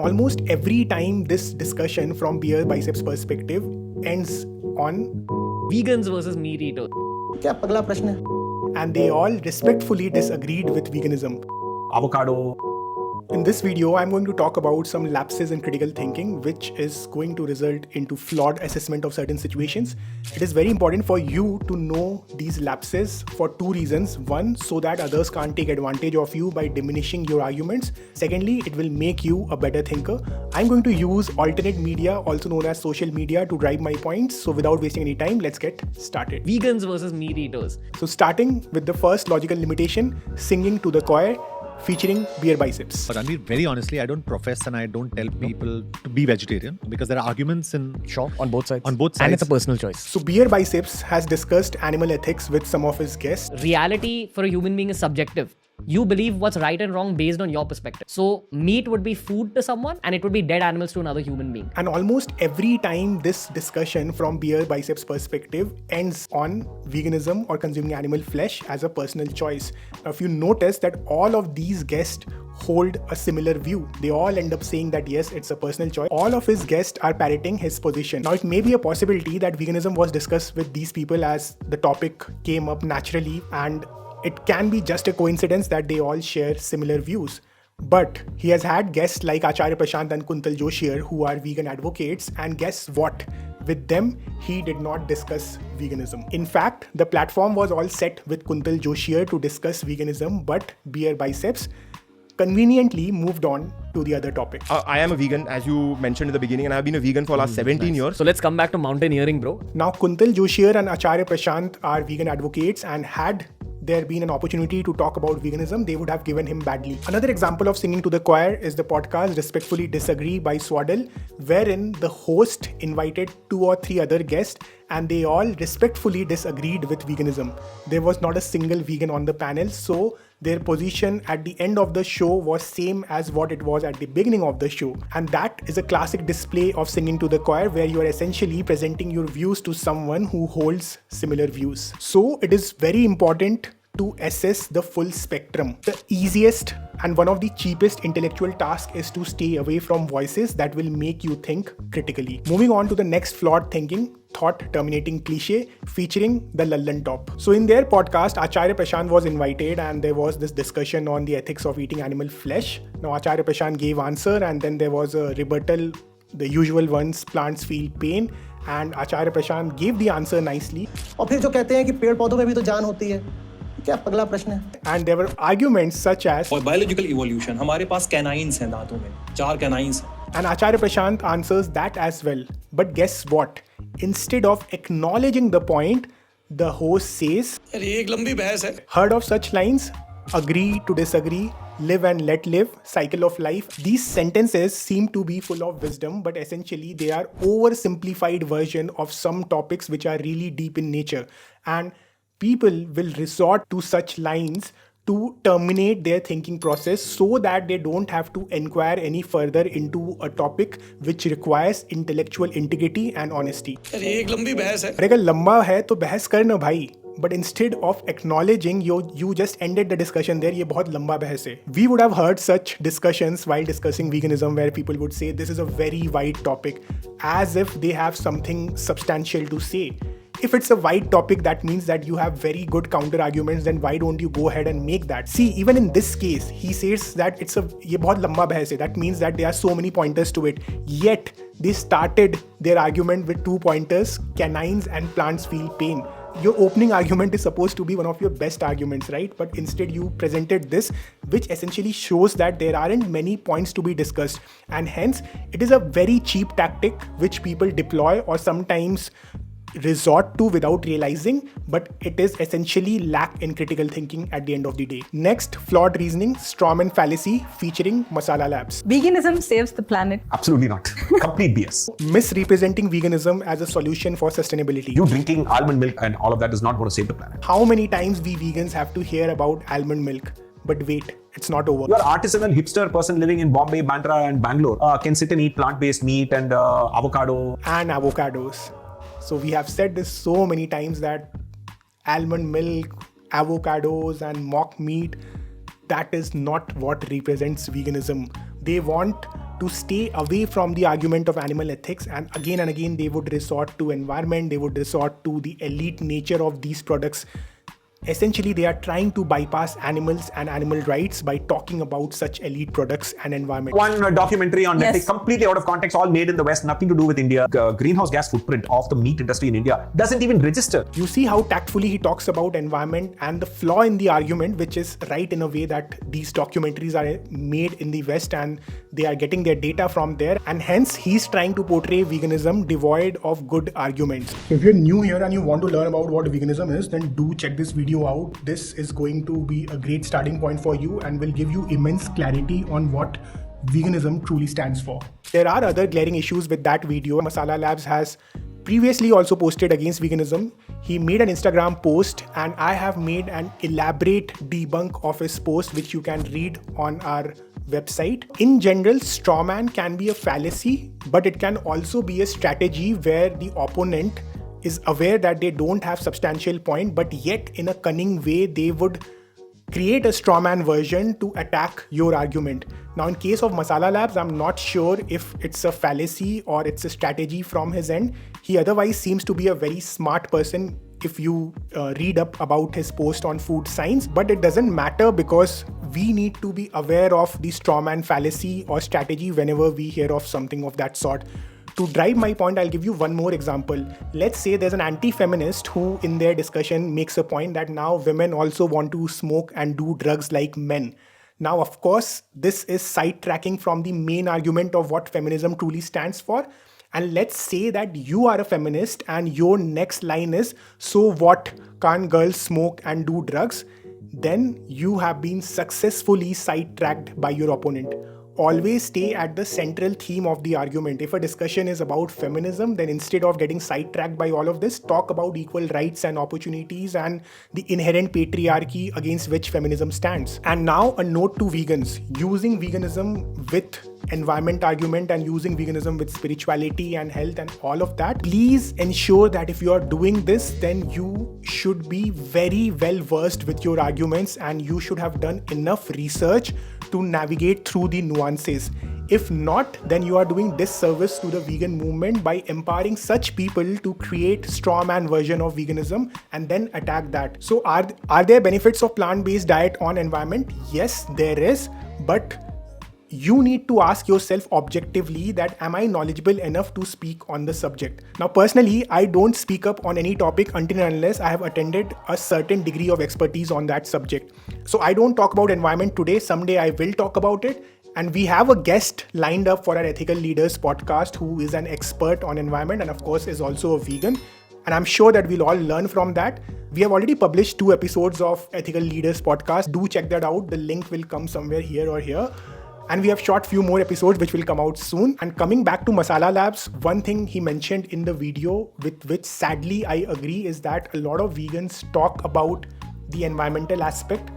Almost every time this discussion from Beerbiceps perspective ends on vegans versus meat eaters. क्या पगला प्रश्न है? And they all respectfully disagreed with veganism. Avocado. In this video, I'm going to talk about some lapses in critical thinking, which is going to result into flawed assessment of certain situations. It is very important for you to know these lapses for two reasons. One, so that others can't take advantage of you by diminishing your arguments. Secondly, it will make you a better thinker. I'm going to use alternate media, also known as social media, to drive my points. So without wasting any time, let's get started. Vegans versus meat eaters. So starting with the first logical limitation, singing to the choir, featuring Beerbiceps. But Ranveer, very honestly, I don't profess and I don't tell people to be vegetarian because there are arguments On both sides. on both sides. And it's a personal choice. So Beerbiceps has discussed animal ethics with some of his guests. Reality for a human being is subjective. You believe what's right and wrong based on your perspective. So meat would be food to someone and it would be dead animals to another human being. And almost every time this discussion from Beerbiceps perspective ends on veganism or consuming animal flesh as a personal choice. Now, if you notice that all of these guests hold a similar view, they all end up saying that yes, it's a personal choice. All of his guests are parroting his position. Now, it may be a possibility that veganism was discussed with these people as the topic came up naturally, and it can be just a coincidence that they all share similar views. But he has had guests like Acharya Prashant and Kuntal Joshi who are vegan advocates, and guess what? With them, he did not discuss veganism. In fact, the platform was all set with Kuntal Joshi to discuss veganism, but Beerbiceps conveniently moved on to the other topic. I am a vegan, as you mentioned in the beginning, and I've been a vegan for the last 17 years. So let's come back to mountaineering, bro. Now, Kuntal Joshi and Acharya Prashant are vegan advocates, and had there been an opportunity to talk about veganism, they would have given him badly. Another example of singing to the choir is the podcast Respectfully Disagree by Swaddle, wherein the host invited 2 or 3 other guests and they all respectfully disagreed with veganism. There was not a single vegan on the panel, so their position at the end of the show was same as what it was at the beginning of the show. And that is a classic display of singing to the choir, where you are essentially presenting your views to someone who holds similar views. So it is very important to assess the full spectrum. The easiest and one of the cheapest intellectual tasks is to stay away from voices that will make you think critically. Moving on to the next flawed thinking, thought terminating cliche, featuring the Lallantop. So in their podcast, Acharya Prashant was invited and there was this discussion on the ethics of eating animal flesh. Now Acharya Prashant gave answer and then there was a rebuttal, the usual ones, plants feel pain, and Acharya Prashant gave the answer nicely. और फिर जो कहते हैं कि पेड़ पौधों में भी तो जान होती है, क्या पगला प्रश्न है? And there were arguments such as, और biological evolution, हमारे पास canines हैं दांतों में, 4 canines हैं. and Acharya Prashant answers that as well. But guess what? Instead of acknowledging the point, the host says, यार ये एक लंबी बहस है. heard of such lines? Agree to disagree, live and let live, cycle of life. These sentences seem to be full of wisdom, but essentially they are oversimplified version of some topics which are really deep in nature. And people will resort to such lines to terminate their thinking process so that they don't have to inquire any further into a topic which requires intellectual integrity and honesty. यार ये एक लंबी बहस है. अरे अगर लंबा है तो बहस कर ना भाई. But instead of acknowledging, you just ended the discussion there. ये बहुत लंबा बहस है. We would have heard such discussions while discussing veganism where people would say this is a very wide topic, as if they have something substantial to say. If it's a wide topic, that means that you have very good counter arguments, then why don't you go ahead and make that? See, even in this case, he says that ये बहुत लंबा बहस है. That means that there are so many pointers to it. Yet, they started their argument with 2 pointers, canines and plants feel pain. Your opening argument is supposed to be one of your best arguments, right? But instead you presented this, which essentially shows that there aren't many points to be discussed. And hence, it is a very cheap tactic which people deploy or sometimes resort to without realizing, but it is essentially lack in critical thinking at the end of the day. Next, flawed reasoning, Strawman Fallacy, featuring Masalalabs. Veganism saves the planet. Absolutely not. Complete BS. Misrepresenting veganism as a solution for sustainability. You drinking almond milk and all of that is not going to save the planet. How many times we vegans have to hear about almond milk? But wait, it's not over. Your artisanal hipster person living in Bombay, Bandra and Bangalore can sit and eat plant-based meat and avocado. And avocados. So we have said this so many times that almond milk, avocados and mock meat, that is not what represents veganism. They want to stay away from the argument of animal ethics, and again they would resort to environment, they would resort to the elite nature of these products. Essentially, they are trying to bypass animals and animal rights by talking about such elite products and environment. One documentary on Netflix, Yes. completely out of context, all made in the West, nothing to do with India. Greenhouse gas footprint of the meat industry in India doesn't even register. You see how tactfully he talks about environment and the flaw in the argument, which is right in a way that these documentaries are made in the West and they are getting their data from there, and hence he's trying to portray veganism devoid of good arguments. So if you're new here and you want to learn about what veganism is, then do check this video out. This is going to be a great starting point for you and will give you immense clarity on what veganism truly stands for. There are other glaring issues with that video. Masalalabs has previously also posted against veganism. He made an Instagram post and I have made an elaborate debunk of his post, which you can read on our website. In general, Strawman can be a fallacy, but it can also be a strategy where the opponent is aware that they don't have substantial point, but yet in a cunning way they would create a strawman version to attack your argument. Now in case of Masalalabs, I'm not sure if it's a fallacy or it's a strategy from his end. He otherwise seems to be a very smart person if you read up about his post on food science, but it doesn't matter because we need to be aware of the strawman fallacy or strategy whenever we hear of something of that sort. To drive my point, I'll give you one more example. Let's say there's an anti-feminist who in their discussion makes a point that now women also want to smoke and do drugs like men. Now, of course, this is sidetracking from the main argument of what feminism truly stands for. And let's say that you are a feminist and your next line is, so what, can't girls smoke and do drugs? Then you have been successfully sidetracked by your opponent. Always stay at the central theme of the argument. If a discussion is about feminism, then instead of getting sidetracked by all of this, talk about equal rights and opportunities and the inherent patriarchy against which feminism stands. And now a note to vegans. Using veganism with environment argument and using veganism with spirituality and health and all of that, please ensure that if you are doing this, then you should be very well versed with your arguments and you should have done enough research to navigate through the nuances. If not, then you are doing disservice to the vegan movement by empowering such people to create strawman version of veganism and then attack that. So are there benefits of plant-based diet on environment? Yes, there is, but you need to ask yourself objectively that am I knowledgeable enough to speak on the subject? Now personally, I don't speak up on any topic until and unless I have attended a certain degree of expertise on that subject. So I don't talk about environment today, someday I will talk about it. And we have a guest lined up for our Ethical Leaders podcast who is an expert on environment and of course is also a vegan. And I'm sure that we'll all learn from that. We have already published 2 episodes of Ethical Leaders podcast. Do check that out. The link will come somewhere here or here. And we have shot few more episodes which will come out soon. And coming back to Masalalabs, one thing he mentioned in the video with which sadly I agree is that a lot of vegans talk about the environmental aspect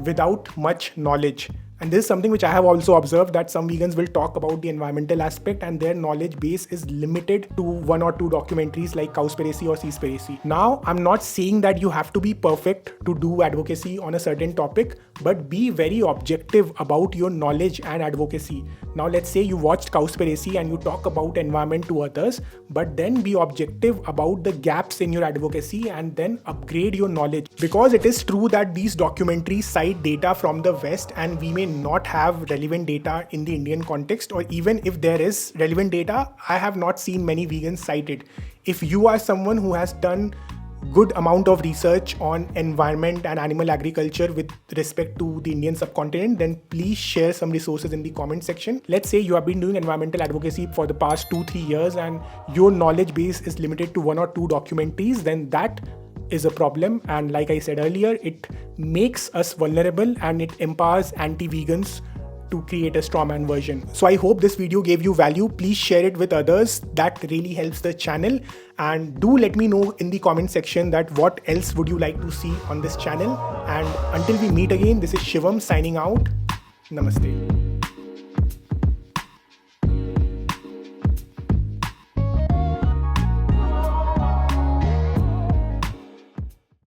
without much knowledge. And this is something which I have also observed, that some vegans will talk about the environmental aspect and their knowledge base is limited to 1 or 2 documentaries like Cowspiracy or Seaspiracy. Now, I'm not saying that you have to be perfect to do advocacy on a certain topic, but be very objective about your knowledge and advocacy. Now, let's say you watched Cowspiracy and you talk about environment to others, but then be objective about the gaps in your advocacy and then upgrade your knowledge. Because it is true that these documentaries cite data from the West and we may not have relevant data in the Indian context, or even if there is relevant data, I have not seen many vegans cite it. If you are someone who has done good amount of research on environment and animal agriculture with respect to the Indian subcontinent, then please share some resources in the comment section. Let's say you have been doing environmental advocacy for the past 2-3 years and your knowledge base is limited to 1 or 2 documentaries, then that is a problem. And like I said earlier, it makes us vulnerable and it empowers anti-vegans to create a strawman version. So I hope this video gave you value. Please share it with others. That really helps the channel. And do let me know in the comment section that what else would you like to see on this channel. And until we meet again, this is Shivam signing out. Namaste.